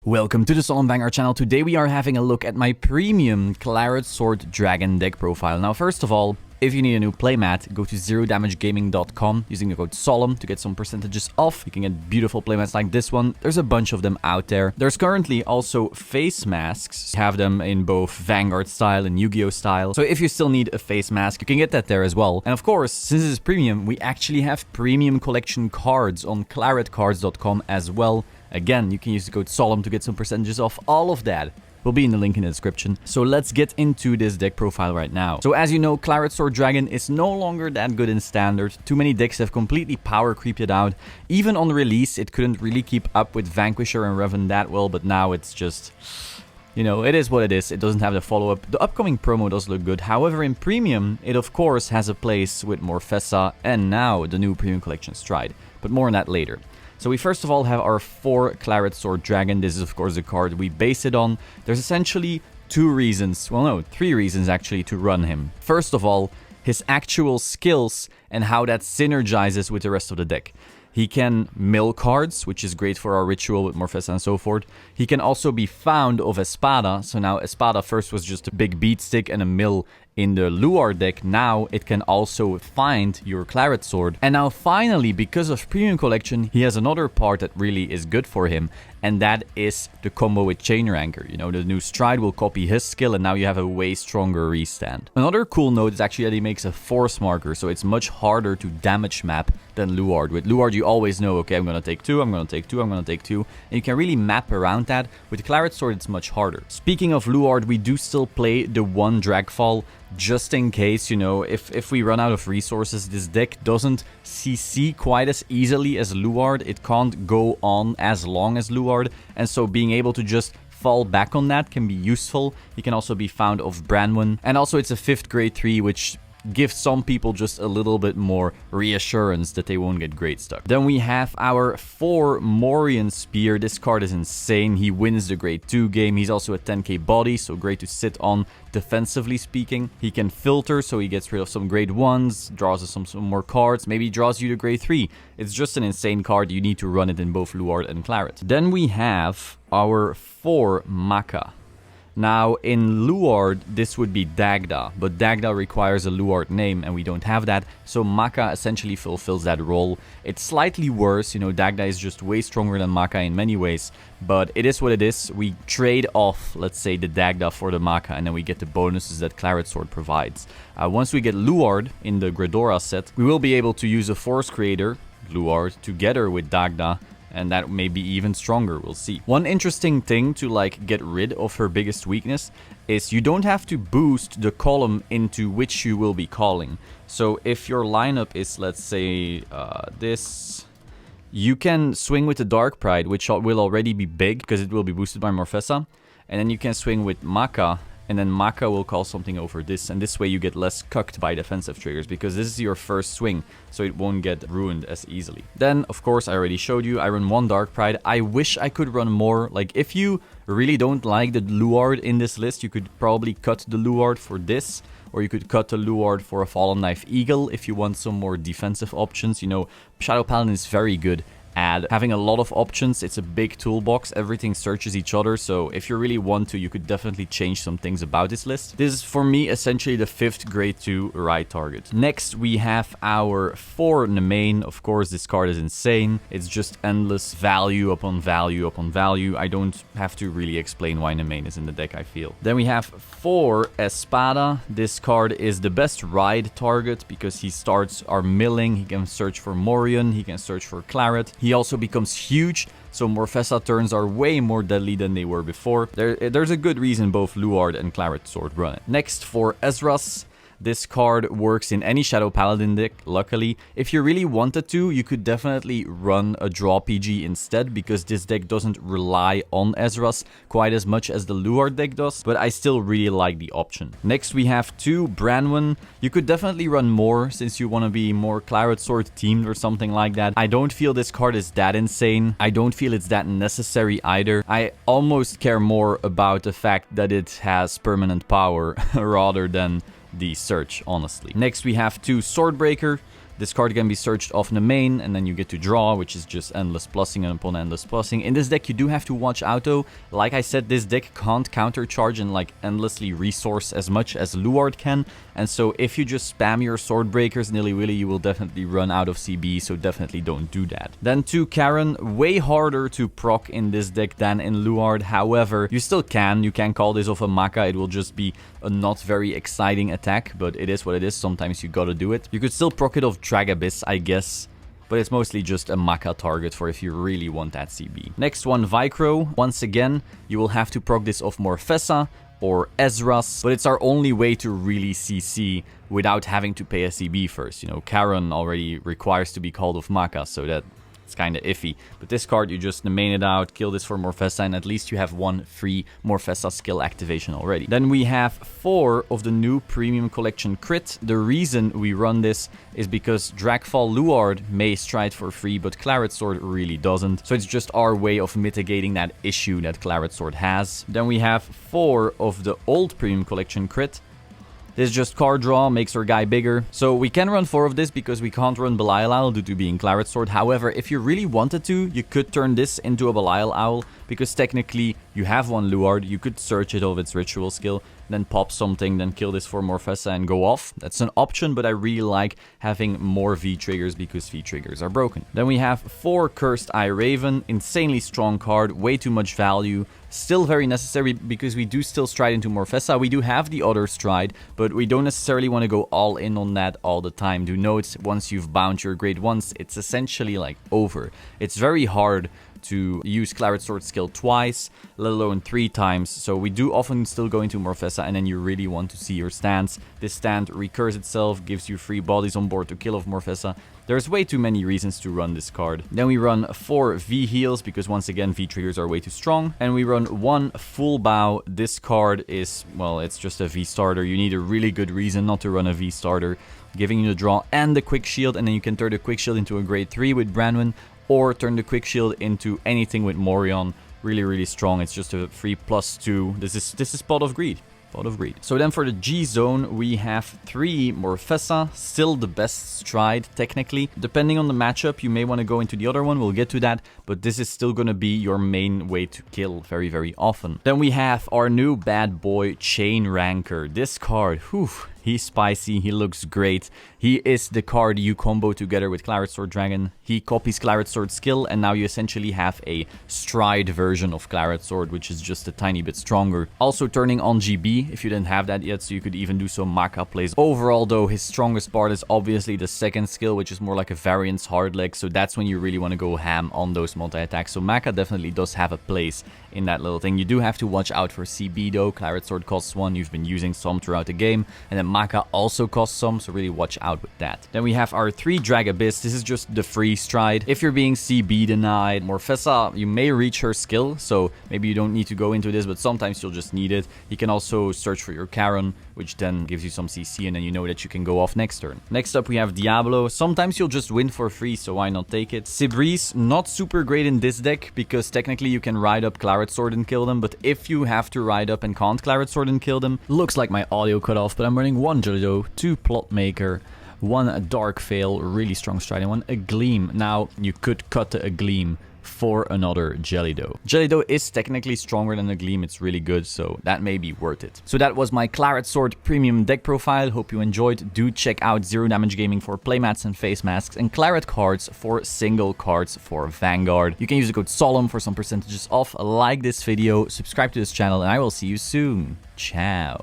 Welcome to the Solemn Vanguard channel. Today we are having a look at my premium Claret Sword Dragon deck profile. Now first of all, if you need a new playmat, go to zerodamagegaming.com using the code Solemn to get some percentages off. You can get beautiful playmats like this one. There's a bunch of them out there. There's currently also face masks. You have them in both Vanguard style and Yu-Gi-Oh style. So if you still need a face mask, you can get that there as well. And of course, since this is premium, we actually have premium collection cards on claretcards.com as well. Again, you can use the code Solemn to get some percentages off all of that. Will be in the link in the description. So let's get into this deck profile right now. So as you know, Claret Sword Dragon is no longer that good in standard. Too many decks have completely power creeped it out. Even on release, it couldn't really keep up with Vanquisher and Revan that well, but now it's just... you know, it is what it is. It doesn't have the follow-up. The upcoming promo does look good. However, in Premium, it of course has a place with Morfessa and now the new Premium Collection Stride. But more on that later. So we first of all have our 4 Claret Sword Dragon. This is of course the card we base it on. There's essentially 2 reasons, well no, 3 reasons actually to run him. First of all, his actual skills and how that synergizes with the rest of the deck. He can mill cards, which is great for our ritual with Morfessa and so forth. He can also be found of Espada. So now Espada first was just a big beat stick and a mill in the Luar deck. Now it can also find your Claret Sword. And now finally, because of Premium Collection, he has another part that really is good for him. And that is the combo with Chain Ranker. You know, the new Stride will copy his skill and now you have a way stronger restand. Another cool note is actually that he makes a force marker. So it's much harder to damage map than Luard. With Luard, you always know, okay, I'm going to take 2, I'm going to take 2, I'm going to take 2. And you can really map around that. With the Claret Sword, it's much harder. Speaking of Luard, we do still play the 1 Dragfall. Just in case, you know, if we run out of resources, this deck doesn't CC quite as easily as Luard. It can't go on as long as Luard. And so being able to just fall back on that can be useful. He can also be found of Branwen. And also it's a 5th grade 3, which gives some people just a little bit more reassurance that they won't get grade stuck. Then we have our 4 Mauryan Spear. This card is insane. He wins the grade 2 game. He's also a 10k body, so great to sit on defensively speaking. He can filter, so he gets rid of some grade 1s, draws us some more cards, maybe draws you to grade 3. It's just an insane card. You need to run it in both Luard and Claret. Then we have our 4 Maka. Now, in Luard, this would be Dagda, but Dagda requires a Luard name, and we don't have that, so Maka essentially fulfills that role. It's slightly worse, you know, Dagda is just way stronger than Maka in many ways, but it is what it is. We trade off, let's say, the Dagda for the Maka, and then we get the bonuses that Claret Sword provides. Once we get Luard in the Gredora set, we will be able to use a Force Creator, Luard, together with Dagda, and that may be even stronger, we'll see. One interesting thing to like get rid of her biggest weakness is you don't have to boost the column into which you will be calling. So if your lineup is, let's say, this, you can swing with the Dark Pride, which will already be big because it will be boosted by Morfessa. And then you can swing with Maka, and then Maka will call something over this, and this way you get less cucked by defensive triggers, because this is your first swing, so it won't get ruined as easily. Then, of course, I already showed you, I run 1 Dark Pride. I wish I could run more. Like, if you really don't like the Luard in this list, you could probably cut the Luard for this, or you could cut the Luard for a Fallen Knife Eagle if you want some more defensive options. You know, Shadow Paladin is very good at having a lot of options. It's a big toolbox, everything searches each other, so if you really want to, you could definitely change some things about this list. This is for me essentially the 5th grade 2 right target. Next we have our 4 Nemain. Of course, this card is insane. It's just endless value upon value upon value. I don't have to really explain why Nemain is in the deck, I feel. Then we have 4 Espada. This card is the best ride target because he starts our milling. He can search for Mauryan, he can search for Claret. He also becomes huge, so Morfessa turns are way more deadly than they were before. There's a good reason both Luard and Claret Sword run it. Next, for Ezras. This card works in any Shadow Paladin deck, luckily. If you really wanted to, you could definitely run a Draw PG instead, because this deck doesn't rely on Ezras quite as much as the Luard deck does, but I still really like the option. Next we have 2 Branwen. You could definitely run more, since you want to be more Claret Sword teamed or something like that. I don't feel this card is that insane. I don't feel it's that necessary either. I almost care more about the fact that it has permanent power rather than the search, honestly. Next we have 2 Swordbreaker. This card can be searched off in the main, and then you get to draw, which is just endless plussing and upon endless plussing. In this deck, you do have to watch out though. Like I said, this deck can't countercharge and like endlessly resource as much as Luard can. And so if you just spam your Swordbreakers nilly-willy, you will definitely run out of CB, so definitely don't do that. Then to Karen, way harder to proc in this deck than in Luard. However, you still can. You can call this off a Maka. It will just be a not very exciting attack, but it is what it is. Sometimes you gotta do it. You could still proc it off Drag Abyss, I guess, but it's mostly just a Maka target for if you really want that CB. Next one, Vicro. Once again, you will have to proc this off Morfessa or Ezra's, but it's our only way to really CC without having to pay a CB first. You know, Karen already requires to be called off Maka, so that it's kind of iffy. But this card, you just main it out, kill this for Morfessa, and at least you have one free Morfessa skill activation already. Then we have 4 of the new Premium Collection Crit. The reason we run this is because Dragfall Luard may stride for free, but Claret Sword really doesn't. So it's just our way of mitigating that issue that Claret Sword has. Then we have 4 of the old Premium Collection Crit. This is just card draw, makes our guy bigger. So we can run 4 of this because we can't run Belial Owl due to being Claret Sword. However, if you really wanted to, you could turn this into a Belial Owl, because technically you have one Luard, you could search it of its ritual skill, then pop something, then kill this for Morfessa and go off. That's an option, but I really like having more V-triggers because V-triggers are broken. Then we have 4 Cursed Eye Raven, insanely strong card, way too much value. Still very necessary because we do still stride into Morfessa. We do have the other stride, but we don't necessarily want to go all in on that all the time. Do note, once you've bound your grade 1s, it's essentially like over. It's very hard to use Claret Sword skill twice, let alone 3 times. So we do often still go into Morfessa, and then you really want to see your stance. This stand recurs itself, gives you free bodies on board to kill off Morfessa. There's way too many reasons to run this card. Then we run 4 V heals, because once again V triggers are way too strong. And we run 1 full bow. This card is, well, it's just a V starter. You need a really good reason not to run a V starter, giving you the draw and the quick shield, and then you can turn the quick shield into a grade 3 with Branwen, or turn the quick shield into anything with Mauryan. Really, really strong. It's just a free +2. This is Pot of Greed. Pot of Greed. So then for the G zone, we have 3 Morfessa, still the best stride technically. Depending on the matchup, you may want to go into the other one, we'll get to that, but this is still going to be your main way to kill very, very often. Then we have our new bad boy, Chain Ranker. This card, whew, he's spicy, he looks great. He is the card you combo together with Claret Sword Dragon. He copies Claret Sword skill, and now you essentially have a stride version of Claret Sword, which is just a tiny bit stronger. Also turning on GB, if you didn't have that yet, so you could even do some Maka plays. Overall though, his strongest part is obviously the second skill, which is more like a variance hard leg, so that's when you really want to go ham on those multi-attacks. So Maka definitely does have a place in that little thing. You do have to watch out for CB though. Claret Sword costs 1, you've been using some throughout the game, and then Maka also costs some, so really watch out with that. Then we have our 3 Drag Abyss. This is just the free stride. If you're being CB denied, Morfessa, you may reach her skill, so maybe you don't need to go into this, but sometimes you'll just need it. You can also search for your Karen, which then gives you some CC, and then you know that you can go off next turn. Next up we have Diablo. Sometimes you'll just win for free, so why not take it? Sibris, not super great in this deck, because technically you can ride up Claret Sword and kill them, but if you have to ride up and can't Claret Sword and kill them, looks like my audio cut off, but I'm running 1 Jellido, 2 Plot Maker, 1 Dark Veil, really strong stride, and 1 A Gleam. Now, you could cut the A Gleam for another Jellido. Jellido is technically stronger than a Gleam, it's really good, so that may be worth it. So that was my Claret Sword premium deck profile. Hope you enjoyed. Do check out Zero Damage Gaming for playmats and face masks, and Claret cards for single cards for Vanguard. You can use the code Solemn for some percentages off. Like this video, subscribe to this channel, and I will see you soon. Ciao.